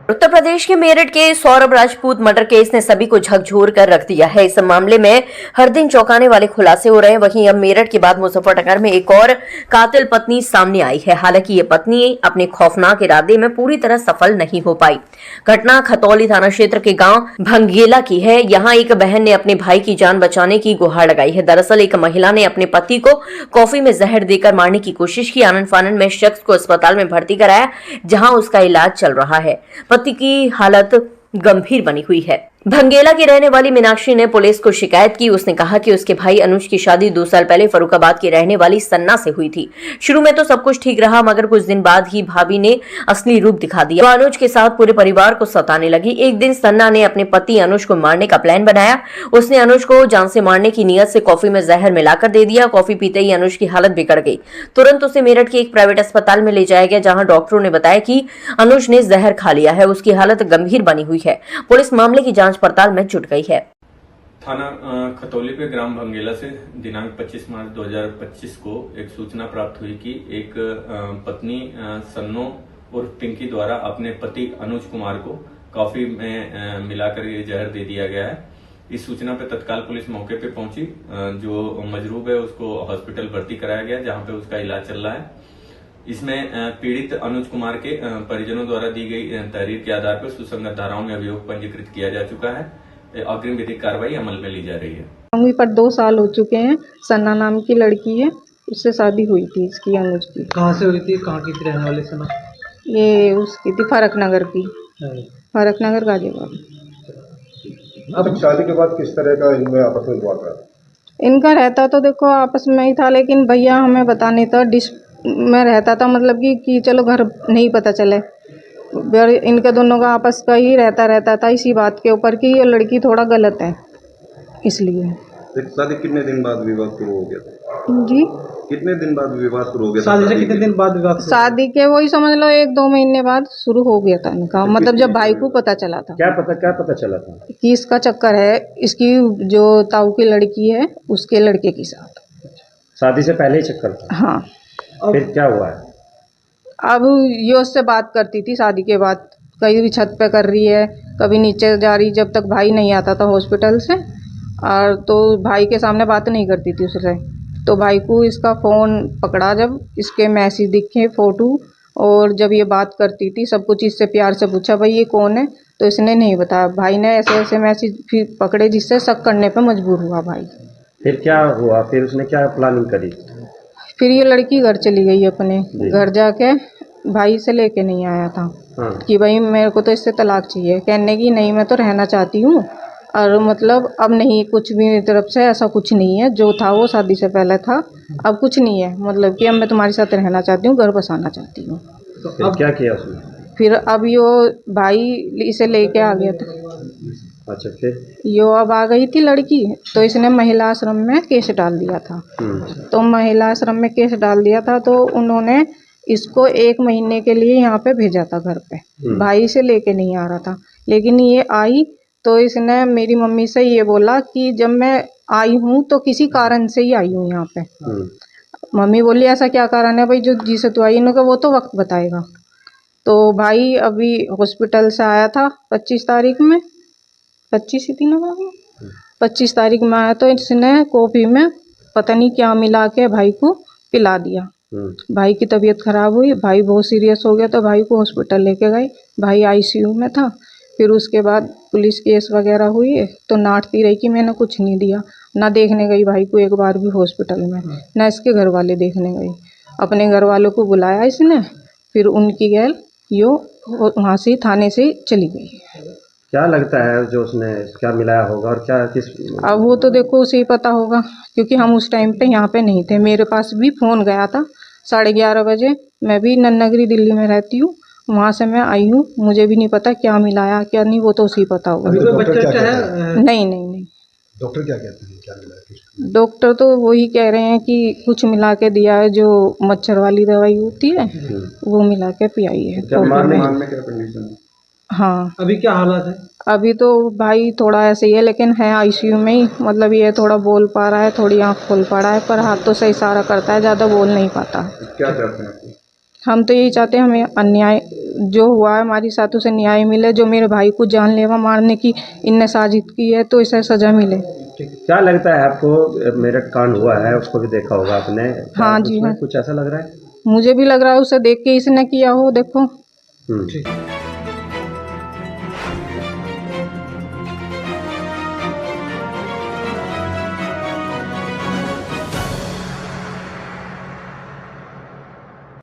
उत्तर प्रदेश के मेरठ के Saurabh Rajput murder case ने सभी को झकझोर कर रख दिया है। इस मामले में हर दिन चौंकाने वाले खुलासे हो रहे हैं। वहीं अब मेरठ के बाद मुजफ्फरनगर में एक और कातिल पत्नी सामने आई है। हालांकि ये पत्नी अपने खौफनाक इरादे में पूरी तरह सफल नहीं हो पाई। घटना खतौली थाना क्षेत्र के गांव भंगेला की है। यहाँ एक बहन ने अपने भाई की जान बचाने की गुहार लगाई है। दरअसल एक महिला ने अपने पति को कॉफी में जहर देकर मारने की कोशिश की। आनन फानन में शख्स को अस्पताल में भर्ती कराया, जहां उसका इलाज चल रहा है। पति की हालत गंभीर बनी हुई है। भंगेला की रहने वाली मीनाक्षी ने पुलिस को शिकायत की। उसने कहा कि उसके भाई अनुज की शादी 2 साल पहले फरुखाबाद की रहने वाली सन्ना से हुई थी। शुरू में तो सब कुछ ठीक रहा, मगर कुछ दिन बाद ही भाभी ने असली रूप दिखा दिया। वो अनुज के साथ पूरे परिवार को सताने लगी। एक दिन सन्ना ने अपने पति अनुज को मारने का प्लान बनाया। उसने अनुज को जान से मारने की नीयत से कॉफी में जहर मिलाकर दे दिया। कॉफी पीते ही अनुज की हालत बिगड़ गई। तुरंत उसे मेरठ के एक प्राइवेट अस्पताल में ले जाया गया, जहां डॉक्टरों ने बताया कि अनुज ने जहर खा लिया है। उसकी हालत गंभीर बनी हुई है। पुलिस मामले की जांच पड़ताल में जुट गई है। थाना खतौली पे ग्राम भंगेला से दिनांक 25 मार्च 2025 को एक सूचना प्राप्त हुई कि एक पत्नी सन्नो और पिंकी द्वारा अपने पति अनुज कुमार को कॉफी में मिलाकर ये जहर दे दिया गया है। इस सूचना पे तत्काल पुलिस मौके पे पहुंची। जो मजरूब है उसको हॉस्पिटल भर्ती कराया गया, जहां पे उसका इलाज चल रहा है। इसमें पीड़ित अनुज कुमार के परिजनों द्वारा दी गई तहरीर के आधार पर सुसंगत धाराओं में अभियोग पंजीकृत किया जा चुका है। अग्रिम विधिक कार्रवाई अमल में ली जा रही है। मम्मी पर 2 साल हो चुके हैं। सन्ना नाम की लड़की है, उससे शादी हुई थी इसकी, अनुज की। कहाँ से हुई थी, कहाँ की रहने वाली सना? ये उसकी थी फरकनगर की, फरकनगर गाजीपुर। अब शादी के बाद किस तरह का इनमें आपस में हुआ था? इनका रहता तो देखो आपस में ही था, लेकिन भैया हमें बता नहीं था। डिश में रहता था, मतलब कि चलो घर नहीं पता चले। इनके दोनों का आपस का ही रहता था इसी बात के ऊपर कि ये लड़की थोड़ा गलत है, इसलिए। शादी कितने दिन बाद विवाद शुरू हो गया था? जी, कितने दिन बाद विवाद शुरू हो गया था? शादी से कितने दिन बाद विवाद? शादी के वही समझ लो 1-2 महीने बाद शुरू हो गया था इनका। मतलब जब भाई को पता चला था। क्या पता चला था? कि इसका चक्कर है, इसकी जो ताऊ की लड़की है उसके लड़के के साथ। शादी से पहले ही चक्कर था? हाँ। फिर क्या हुआ है? अब ये उससे बात करती थी शादी के बाद, कहीं भी छत पे कर रही है, कभी नीचे जा रही, जब तक भाई नहीं आता था हॉस्पिटल से। और तो भाई के सामने बात नहीं करती थी उससे। तो भाई को इसका फ़ोन पकड़ा, जब इसके मैसेज दिखे, फ़ोटो, और जब ये बात करती थी सब कुछ इससे प्यार से पूछा भाई ये कौन है, तो इसने नहीं बताया। भाई ने ऐसे ऐसे मैसेज फिर पकड़े, जिससे शक करने पर मजबूर हुआ भाई। फिर क्या हुआ? फिर उसने क्या प्लानिंग करी? फिर ये लड़की घर चली गई अपने घर, जाके भाई से लेके नहीं आया था। हाँ। कि भाई मेरे को तो इससे तलाक चाहिए। कहने की नहीं, मैं तो रहना चाहती हूँ, और मतलब अब नहीं, कुछ भी मेरी तरफ से ऐसा कुछ नहीं है। जो था वो शादी से पहले था, अब कुछ नहीं है। मतलब कि अब मैं तुम्हारे साथ रहना चाहती हूँ, घर बसाना चाहती हूँ। तो अब क्या किया उसने? फिर अब यो भाई इसे लेके आ गया था। अच्छा, फिर यो अब आ गई थी लड़की, तो इसने महिला आश्रम में केस डाल दिया था। तो महिला आश्रम में केस डाल दिया था, तो उन्होंने इसको 1 महीने के लिए यहाँ पे भेजा था घर पे। भाई से लेके नहीं आ रहा था, लेकिन ये आई तो इसने मेरी मम्मी से ये बोला कि जब मैं आई हूँ तो किसी कारण से ही आई हूँ यहाँ पे। मम्मी बोली ऐसा क्या कारण है भाई जो जिसे तू आई? इन्होंने वो तो वक्त बताएगा। तो भाई अभी हॉस्पिटल से आया था 25 तारीख में, 25 ही थी ना बाबू, 25 तारीख में आया, तो इसने कॉफ़ी में पता नहीं क्या मिला के भाई को पिला दिया। भाई की तबीयत ख़राब हुई, भाई बहुत सीरियस हो गया, तो भाई को हॉस्पिटल लेके गए। भाई आईसीयू में था। फिर उसके बाद पुलिस केस वगैरह हुई, तो नाटती रही कि मैंने कुछ नहीं दिया। ना देखने गई भाई को एक बार भी हॉस्पिटल में, ना इसके घर वाले देखने गए। अपने घर वालों को बुलाया इसने, फिर उनकी गैल यो वहाँ से थाने से चली गई। क्या लगता है जो उसने क्या मिलाया होगा और क्या किस? अब वो तो देखो उसे ही पता होगा, क्योंकि हम उस टाइम पे यहाँ पे नहीं थे। मेरे पास भी फ़ोन गया था 11:30 बजे। मैं भी नन्नगरी दिल्ली में रहती हूँ, वहाँ से मैं आई हूँ। मुझे भी नहीं पता क्या मिलाया क्या नहीं, वो तो उसे ही पता होगा। नहीं। डॉक्टर क्या कहते हैं, क्या मिलाया? डॉक्टर तो वही कह रहे हैं कि कुछ मिला के दिया है, जो मच्छर वाली दवाई होती है वो मिला के पियाई है। क्या मारने क्या कंडीशन है? हाँ। अभी क्या हालत है? अभी तो भाई थोड़ा ऐसे ही है, लेकिन है आईसीयू में ही। मतलब ये थोड़ा बोल पा रहा है, थोड़ी आँख खोल पा रहा है, पर हाथों से इशारा करता है, ज़्यादा बोल नहीं पाता। क्या चाहते हैं आप? हम तो यही चाहते हैं हमें अन्याय जो हुआ है हमारी साथ उसे न्याय मिले, जो मेरे भाई को जानलेवा मारने की इनने साजिश की है तो इसे सजा मिले। क्या लगता है आपको? मेरठ कांड हुआ है, उसको भी देखा होगा आपने। हाँ जी, उसमें हाँ। कुछ ऐसा लग रहा है? मुझे भी लग रहा है उसे देख के इसने किया हो, देखो। हम्म।